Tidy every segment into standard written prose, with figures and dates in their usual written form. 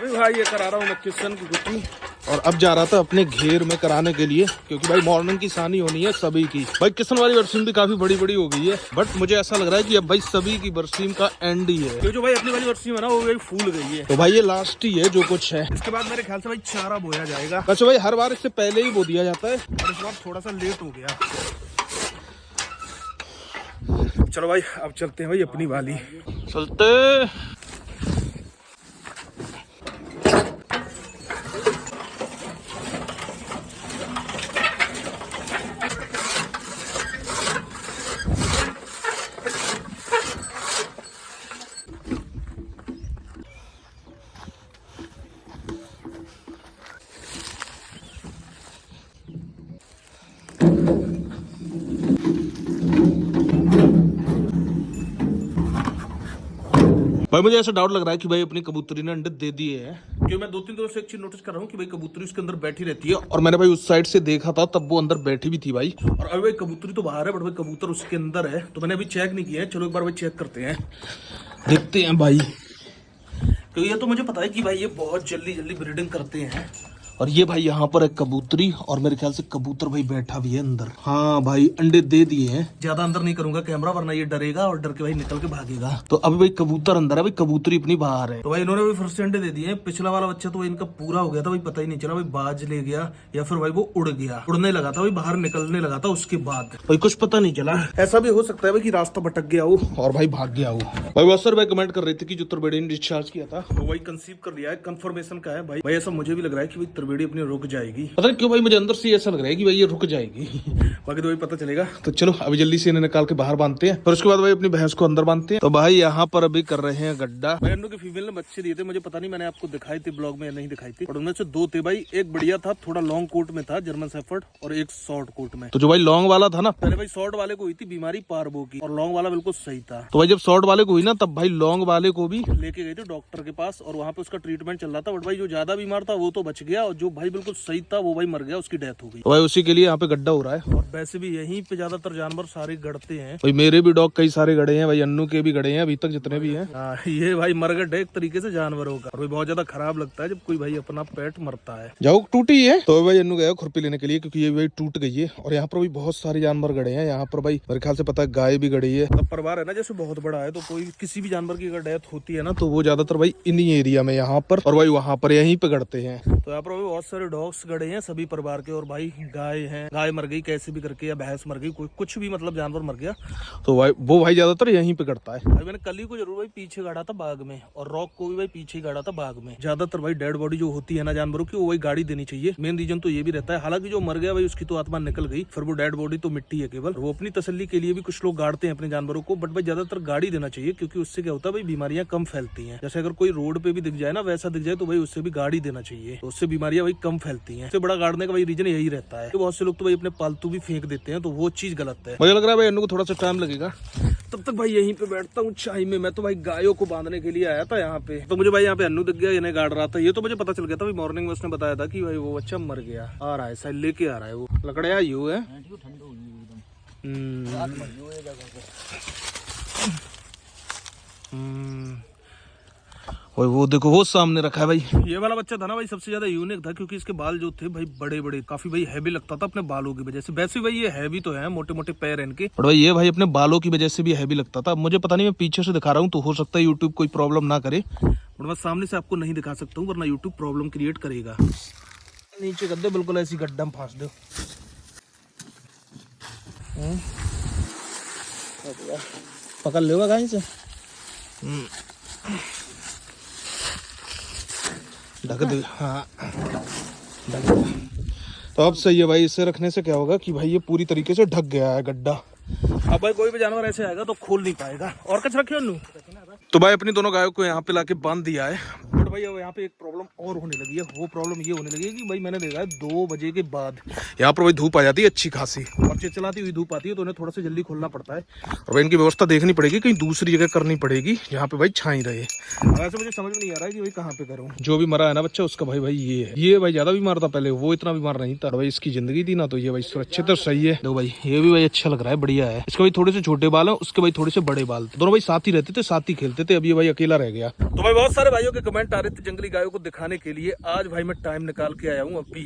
अभी भाई ये करा रहा हूँ मैं किशन की गुत्ती। और अब जा रहा था अपने घेर में कराने के लिए, क्योंकि भाई मॉर्निंग की सानी होनी है सभी की। भाई किशन वाली बरसीम भी काफी बड़ी बड़ी हो गई है, बट मुझे ऐसा लग रहा है कि अब भाई सभी की बरसीम का एंड ही है। तो जो भाई अपनी वाली बरसीम है ना, वो भाई फूल गई है। तो भाई ये लास्ट ही है जो कुछ है। इसके बाद मेरे ख्याल से भाई चारा बोया जाएगा। वैसे भाई हर बार इससे पहले ही बो दिया जाता है, और इस बार थोड़ा सा लेट हो गया। चलो भाई अब चलते हैं भाई अपनी वाली। चलते। भाई मुझे ऐसा डाउट लग रहा है कि भाई अपनी कबूतरी ने अंडे दे दिए हैं, क्योंकि मैं 2-3 दिनों से एक चीज नोटिस कर रहा हूँ कि भाई कबूतरी उसके अंदर बैठी रहती है। और मैंने भाई उस साइड से देखा था तब वो अंदर बैठी भी थी भाई। और अभी भाई कबूतरी तो बाहर है, बट भाई कबूतर उसके अंदर है। तो मैंने अभी चेक नहीं किया है, चलो एक बार भाई चेक करते हैं, देखते हैं भाई। क्योंकि ये तो मुझे पता है कि भाई ये बहुत जल्दी जल्दी ब्रीडिंग करते हैं। और ये भाई यहाँ पर एक कबूतरी, और मेरे ख्याल से कबूतर भाई बैठा भी है अंदर। हाँ भाई अंडे दे दिए हैं। ज्यादा अंदर नहीं करूंगा कैमरा, वरना ये डरेगा और डर के भाई निकल के भागेगा। तो अभी भाई कबूतर अंदर है, भाई कबूतरी अपनी बाहर है। तो भाई इन्होंने भी फिर से अंडे दे दिए हैं। पिछला वाला बच्चा तो भाई इनका पूरा हो गया था, भाई पता ही नहीं चला भाई बाज ले गया या फिर भाई वो उड़ गया, उड़ने लगा था भाई, बाहर निकलने लगा था, उसके बाद भाई कुछ पता नहीं चला। ऐसा भी हो सकता है भाई कि रास्ता भटक गया हो और भाई भाग गया हो। भाई बहुत सारे भाई कमेंट कर रहे थे कि जो त्रिवेणी ने डिस्चार्ज किया था तो वही कंसीव कर लिया है, कंफर्मेशन का है भाई। ऐसा मुझे भी लग रहा है कि भाई त्रिवेणी अपनी रुक जाएगी। पता नहीं क्यों भाई मुझे अंदर से ऐसा लग रहा है कि भाई ये रुक जाएगी। बाकी तो भाई पता चलेगा। तो चलो अभी जल्दी से इन्हें निकाल के बाहर बांधते हैं, फिर उसके बाद भाई अपनी भैंस को अंदर बांधते हैं। तो भाई यहाँ पर अभी कर रहे हैं गड्ढा। भाई अन्नू की फीमेल ने बच्चे दिए थे, मुझे पता नहीं मैंने आपको दिखाई थी ब्लॉग में या नहीं दिखाई थी, और उनमें से 2 थे भाई। एक बढ़िया था, थोड़ा लॉन्ग कोट में था, जर्मन शेफर्ड, और एक शॉर्ट कोट में। तो जो भाई लॉन्ग वाला था ना, पहले भाई शॉर्ट वाले को हुई थी बीमारी पार्बो की, और लॉन्ग वाला बिल्कुल सही था। तो भाई जब शॉर्ट वाले को हुई ना, तब भाई लॉन्ग वाले को भी लेके गए थे डॉक्टर के पास, और वहाँ पे उसका ट्रीटमेंट चल रहा था। बट भाई जो ज्यादा बीमार था वो तो बच गया, और जो भाई बिल्कुल सही था वो भाई मर गया, उसकी डेथ हो गई। तो भाई उसी के लिए यहाँ पे गड्ढा हो रहा है। और वैसे भी यहीं पे ज्यादातर जानवर सारे गड़ते हैं भाई मेरे भी डॉग कई सारे गड़े हैं भाई, अन्नू के भी गड़े हैं अभी तक जितने भी हैं। ये भाई मरगट है एक तरीके से जानवरों का। और भाई बहुत ज्यादा खराब लगता है जब कोई भाई अपना पेट मरता है। जाओ टूटी है। तो भाई अन्नू गया खुरपी लेने के लिए, क्योंकि ये भाई टूट गई है। और यहाँ पर भी बहुत सारे जानवर गड़े हैं। यहाँ पर भाई मेरे ख्याल से पता है गाय भी गड़ी है। तो परिवार है ना जैसे बहुत बड़ा है, तो कोई किसी भी जानवर की अगर डेथ होती है ना, तो वो ज्यादातर भाई इन्हीं एरिया में यहाँ पर, और भाई वहाँ पर यहीं पे गड़ते हैं। तो यहाँ पर भाई बहुत सारे डॉग्स गड़े हैं सभी परिवार के। और भाई गाय है, गाय मर गई कैसे भी करके, या भैंस मर गई, कोई कुछ भी मतलब जानवर मर गया, तो भाई वो भाई ज्यादातर यहीं पे गड़ता है। भाई मैंने कली को जरूर भाई पीछे गाड़ा था बाग में, और रॉक को भी भाई पीछे ही गाड़ा था बाग में। ज्यादातर भाई डेड बॉडी जो होती है ना जानवरों की, वो भाई गाड़ी देनी चाहिए। मेन रीजन तो ये भी रहता है। हालांकि जो मर गया भाई उसकी तो आत्मा निकल गई, फिर वो डेड बॉडी तो मिट्टी है केवल। वो अपनी तसल्ली के लिए भी कुछ लोग गाड़ते हैं अपने जानवरों को, बट भाई ज्यादातर गाड़ी देना चाहिए, क्योंकि उससे क्या होता है भाई बीमारियां कम फैलती हैं। जैसे अगर कोई रोड पे भी दिख जाए ना, वैसा दिख जाए, तो भाई उससे भी गाड़ी देना चाहिए, तो उससे बीमारियां भाई कम फैलती हैं। उससे बड़ा गाड़ने का भाई रीजन यही रहता है। तो बहुत से लोग तो भाई अपने पालतू भी फेंक देते हैं, तो वो चीज गलत है। मुझे लग रहा है भाई अन्नू को थोड़ा सा टाइम लगेगा। तब तक भाई यहीं पे बैठता हूँ चाय में। मैं तो भाई गायों को बांधने के लिए आया था यहाँ पे, तो मुझे भाई यहाँ पे अन्नू दिख गया, इन्हें गाड़ रहा था। ये तो मुझे पता चल गया था भाई, मॉर्निंग में उसने बताया था कि भाई वो बच्चा मर गया, आ रहा है शायद लेके आ रहा है। वो लकड़िया यू है। वो देखो वो सामने रखा है भाई। ये वाला बच्चा था ना भाई सबसे ज्यादा यूनिक था, क्योंकि इसके बाल जो थे भाई बड़े बड़े, काफी भाई हैवी लगता था अपने बालों की वजह से। वैसे भाई ये हैवी तो है, मोटे मोटे पैर हैं इनके, और भाई ये भाई अपने बालों की वजह से भी हैवी लगता था। मुझे पता नहीं, मैं पीछे से दिखा रहा हूँ तो हो सकता है यूट्यूब कोई प्रॉब्लम ना करे, और मैं सामने से आपको नहीं दिखा सकता हूँ, वरना यूट्यूब प्रॉब्लम क्रिएट करेगा। नीचे कर दो बिल्कुल ऐसी गड्ढा में फांस दो। पकड़ लेगा कहीं से। ढक दे। हाँ ढक दे। तो अब सही है भाई, इसे रखने से क्या होगा कि भाई ये पूरी तरीके से ढक गया है गड्ढा। अब भाई कोई भी जानवर ऐसे आएगा तो खोल नहीं पाएगा। और कुछ रखे अन्नू? तो भाई अपनी दोनों गायों को यहाँ पे लाके बांध दिया है। बट भाई अब यहाँ पे एक प्रॉब्लम और होने लगी है। वो प्रॉब्लम ये होने लगी है कि भाई मैंने देखा है 2 बजे के बाद यहाँ पर भाई धूप आ जाती है अच्छी खासी, और चिलचिलाती हुई धूप आती है, तो उन्हें थोड़ा सा जल्दी खोलना पड़ता है। और भाई इनकी व्यवस्था देखनी पड़ेगी, कहीं दूसरी जगह करनी पड़ेगी जहाँ पे भाई छाई रहे। वैसे मुझे समझ में नहीं आ रहा है कि भाई कहाँ पे करूँ। जो भी मरा है ना बच्चा उसका भाई ये है। ये भाई ज्यादा बीमार था पहले, वो इतना बीमार नहीं था। भाई इसकी जिंदगी थी ना, तो ये भाई सुरक्षित और सही है। देखो भाई ये भी भाई अच्छा लग रहा है, बढ़िया है। इसके भाई थोड़े से छोटे बाल है, उसके भाई थोड़े से बड़े बाल। दोनों भाई साथ ही रहते थे, साथ ही खेलते थे। अब ये भाई अकेला रह गया। तो भाई बहुत सारे भाइयों के कमेंट आ रहे थे जंगली गायों को दिखाने के लिए। आज भाई मैं टाइम निकाल के आया हूँ अभी,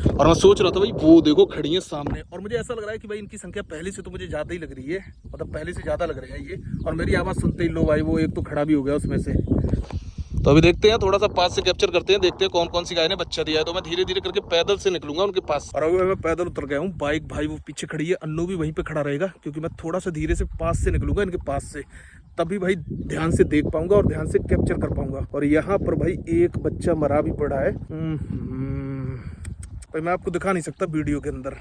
और मैं सोच रहा था भाई वो देखो खड़ी है सामने, और मुझे ऐसा लग रहा है कि भाई इनकी संख्या पहले से तो मुझे ज्यादा ही लग रही है, मतलब पहले से ज्यादा लग रहा है ये। और मेरी आवाज सुनते ही लो भाई वो एक तो खड़ा भी हो गया उसमें से। तो अभी देखते हैं, थोड़ा सा पास से कैप्चर करते हैं, देखते हैं कौन कौन सी गाय ने बच्चा दिया है। तो मैं धीरे धीरे करके पैदल से निकलूंगा उनके पास। और अभी मैं पैदल उतर गया हूँ। बाइक भाई वो पीछे खड़ी है, अन्नू भी वहीं पे खड़ा रहेगा, क्योंकि मैं थोड़ा सा धीरे से पास से निकलूंगा इनके पास से, तभी भाई ध्यान से देख पाऊंगा और ध्यान से कैप्चर कर पाऊंगा। और यहाँ पर भाई एक बच्चा मरा भी पड़ा है, भाई मैं आपको दिखा नहीं सकता वीडियो के अंदर।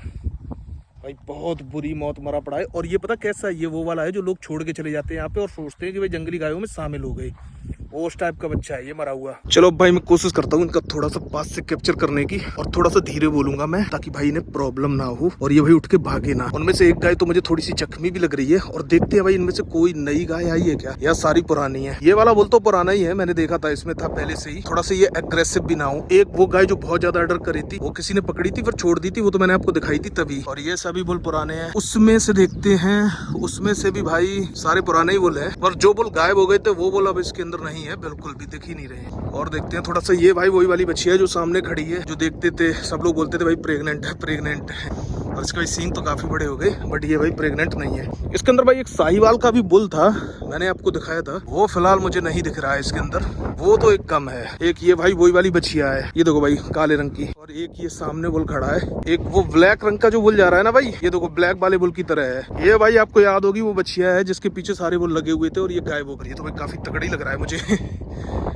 भाई बहुत बुरी मौत मरा पड़ा है। और ये पता कैसा है, ये वो वाला है जो लोग छोड़ के चले जाते हैं यहाँ पे और सोचते हैं कि भाई जंगली गायों में शामिल हो गए, वो उस टाइप का बच्चा है ये मरा हुआ। चलो भाई मैं कोशिश करता हूँ इनका थोड़ा सा पास से कैप्चर करने की, और थोड़ा सा धीरे बोलूंगा मैं, ताकि भाई इन्हें प्रॉब्लम ना हो और ये भाई उठ के भागे ना। उनमें से एक गाय तो मुझे थोड़ी सी जख्मी भी लग रही है, और देखते हैं भाई इनमें से कोई नई गाय आई है क्या, या सारी पुरानी है। ये वाला बोल तो पुराना ही है, मैंने देखा था इसमें था पहले से ही। थोड़ा सा ये एग्रेसिव भी ना हो। एक वो गाय जो बहुत ज्यादा ऑर्डर करी थी वो किसी ने पकड़ी थी फिर छोड़ दी थी, वो तो मैंने आपको दिखाई थी तभी। और ये सभी बुल पुराने हैं। उसमें से देखते हैं, उसमें से भी भाई सारे पुराने ही बुल है, और जो बुल गायब हो गए थे वो बुल अब इसके अंदर नहीं है, बिल्कुल भी ही नहीं रहे। और देखते हैं थोड़ा सा, ये भाई वही वाली बच्ची है जो सामने खड़ी है, जो देखते थे सब लोग बोलते थे भाई प्रेग्नेंट है प्रेग्नेंट है, और इसका भाई सींग तो काफी बड़े हो गए, बट ये भाई प्रेग्नेंट नहीं है। इसके अंदर भाई एक साहिवाल का भी बुल था, मैंने आपको दिखाया था, वो फिलहाल मुझे नहीं दिख रहा है इसके अंदर, वो तो एक कम है। एक ये भाई वही वाली बच्चिया है, ये देखो भाई काले रंग की, और एक ये सामने बुल खड़ा है। एक वो ब्लैक रंग का जो बुल जा रहा है ना भाई, ये देखो ब्लैक वाले बुल की तरह है। ये भाई आपको याद होगी वो बच्चिया है जिसके पीछे सारे बुल लगे हुए थे और ये गायब हो गई है। तो भाई काफी तगड़ी लग रहा है मुझे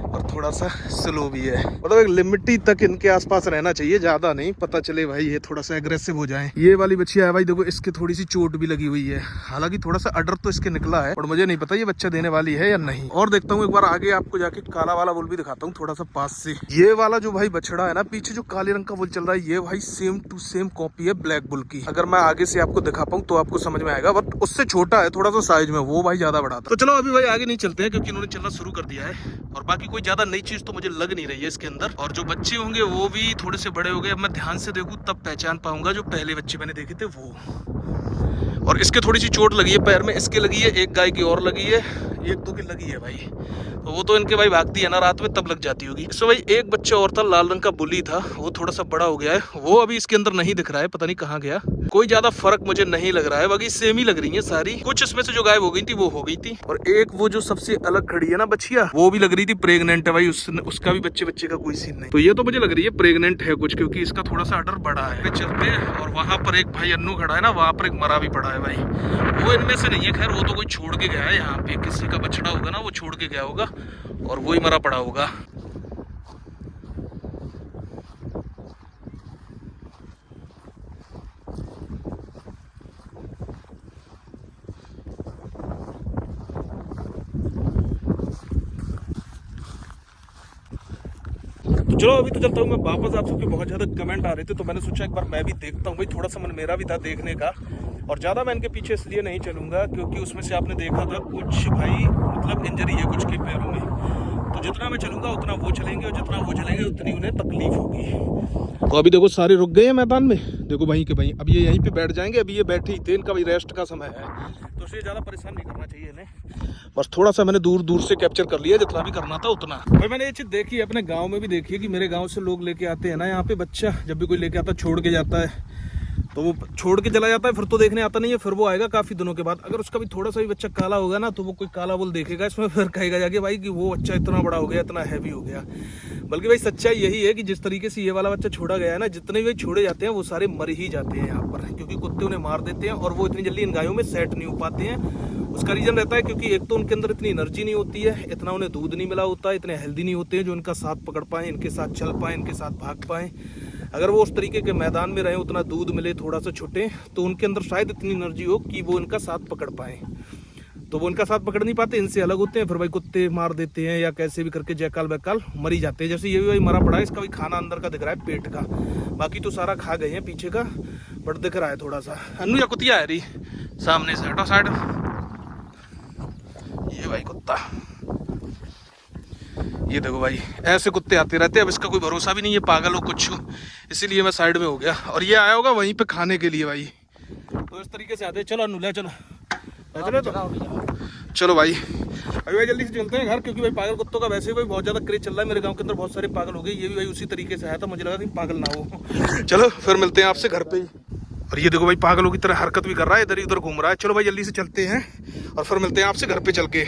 और थोड़ा सा स्लो भी है, मतलब एक लिमिट तक इनके आसपास रहना चाहिए, ज्यादा नहीं, पता चले भाई ये थोड़ा सा एग्रेसिव हो जाए। ये वाली बच्ची है भाई देखो, इसके थोड़ी सी चोट भी लगी हुई है, हालांकि थोड़ा सा अडर तो इसके निकला है, और मुझे नहीं पता ये बच्चा देने वाली है या नहीं। और देखता हूँ एक बार आगे आपको जाके काला वाला बुल भी दिखाता हूँ थोड़ा सा पास से। ये वाला जो भाई बछड़ा है ना पीछे जो काले रंग का बुल चल रहा है, ये भाई सेम टू सेम कॉपी है ब्लैक बुल की। अगर मैं आगे से आपको दिखा पाऊँ तो आपको समझ में आएगा, बट उससे छोटा है थोड़ा सा साइज में, वो भाई ज्यादा बड़ा था। तो चलो अभी भाई आगे नहीं चलते हैं, क्योंकि इन्होंने चलना शुरू कर दिया है, और बाकी कोई ज्यादा नई चीज तो मुझे लग नहीं रही है इसके अंदर। और जो बच्चे होंगे वो भी थोड़े से बड़े हो गए, अब मैं ध्यान से देखूं तब पहचान पाऊंगा जो पहले बच्चे मैंने देखे थे वो। और इसके थोड़ी सी चोट लगी है पैर में, इसके लगी है, एक गाय की और लगी है, एक दो की लगी है भाई, तो वो तो इनके भाई भागती है ना रात में तब लग जाती होगी। इसमें भाई एक बच्चा और था, लाल रंग का बुली था, वो थोड़ा सा बड़ा हो गया है, वो अभी इसके अंदर नहीं दिख रहा है, पता नहीं कहाँ गया। कोई ज्यादा फर्क मुझे नहीं लग रहा है, बाकी सेम ही लग रही है सारी, कुछ इसमें से जो गायब हो गई थी वो हो गई थी। और एक वो जो सबसे अलग खड़ी है ना बच्चिया, वो भी लग रही थी प्रेग्नेंट है भाई, उसका भी बच्चे का कोई सीन नहीं। तो ये तो मुझे लग रही है प्रेग्नेंट है कुछ, क्योंकि इसका थोड़ा सा ऑर्डर बड़ा है। चलते हैं, और वहां पर एक भाई अन्नू खड़ा है ना, वहां पर एक मरा भी पड़ा है भाई, वो इनमें से नहीं है, खैर वो तो कोई छोड़ के गया है, यहाँ पे किसी का बछड़ा होगा ना वो छोड़ के गया होगा और वो ही मरा पड़ा होगा। तो चलो अभी तो चलता हूँ मैं वापस। आप सबके बहुत ज्यादा कमेंट आ रहे थे, तो मैंने सोचा एक बार मैं भी देखता हूँ भाई, थोड़ा सा मन मेरा भी था देखने का। और ज्यादा मैं इनके पीछे इसलिए नहीं चलूंगा क्योंकि उसमें से आपने देखा था कुछ भाई मतलब इंजरी है कुछ के पैरों में, तो जितना मैं चलूंगा उतना वो चलेंगे, और जितना वो चलेंगे उतनी उन्हें तकलीफ होगी। तो अभी देखो सारे रुक गए हैं मैदान में, देखो वहीं के वहीं, अब ये यहीं पे बैठ जाएंगे। अभी ये बैठे ही थे, इनका भाई रेस्ट का समय है, तो इसलिए ज्यादा परेशान नहीं करना चाहिए इन्हें। बस थोड़ा सा मैंने दूर दूर से कैप्चर कर लिया, जितना भी करना था उतना। भाई मैंने ये चीज देखी है अपने गाँव में भी देखी है कि मेरे गाँव से लोग लेके आते हैं ना यहाँ पे बच्चा, जब भी कोई लेके आता है छोड़ के जाता है, तो वो छोड़ के चला जाता है, फिर तो देखने आता नहीं है, फिर वो आएगा काफी दिनों के बाद। अगर उसका भी थोड़ा सा भी बच्चा काला होगा ना, तो वो कोई काला बुल देखेगा इसमें, फिर कहेगा जाके भाई कि वो बच्चा इतना बड़ा हो गया, इतना हैवी हो गया। बल्कि भाई सच्चाई यही है कि जिस तरीके से ये वाला बच्चा छोड़ा गया है ना, जितने भी छोड़े जाते हैं वो सारे मर ही जाते हैं यहाँ पर, क्योंकि कुत्ते उन्हें मार देते हैं, और वो इतनी जल्दी इन गायों में सेट नहीं हो पाते हैं। उसका रीजन रहता है क्योंकि एक तो उनके अंदर इतनी एनर्जी नहीं होती है, इतना उन्हें दूध नहीं मिला होता है, इतने हेल्दी नहीं होते हैं जो इनका साथ पकड़ पाए, इनके साथ चल पाए, इनके साथ भाग पाए। अगर वो उस तरीके के मैदान में रहे, उतना दूध मिले, थोड़ा सा छुटे, तो उनके अंदर शायद इतनी एनर्जी हो कि वो इनका साथ पकड़ पाए। तो वो इनका साथ पकड़ नहीं पाते, इनसे अलग होते हैं, फिर भाई कुत्ते मार देते हैं या कैसे भी करके जयकाल बैकाल मरी जाते हैं। जैसे ये भी भाई मरा पड़ा है, इसका भी खाना अंदर का दिख रहा है पेट का, बाकी तो सारा खा गए हैं पीछे का, बट दिख रहा है थोड़ा सा। अन्नू या कुतिया है रही सामने से, हटो साइड, ये भाई कुत्ता, ये देखो भाई ऐसे कुत्ते आते रहते हैं। अब इसका कोई भरोसा भी नहीं है, पागल हो कुछ, इसीलिए मैं साइड में हो गया। और ये आया होगा वहीं पे खाने के लिए भाई, तो इस तरीके से आते हैं। चलो अन्नू ले चलो, चलो तो चलो भाई अभी भाई जल्दी से चलते हैं घर, क्योंकि भाई पागल कुत्तों का वैसे भी बहुत ज्यादा क्रेज चल रहा है मेरे गांव के अंदर, बहुत सारे पागल हो गए। ये भी भाई उसी तरीके से आया था, मुझे लगा कि पागल ना हो। चलो फिर मिलते हैं आपसे घर पे ही। और ये देखो भाई पागलों की तरह हरकत भी कर रहा है, इधर उधर घूम रहा है। चलो भाई जल्दी से चलते हैं और फिर मिलते हैं आपसे घर पे चल के।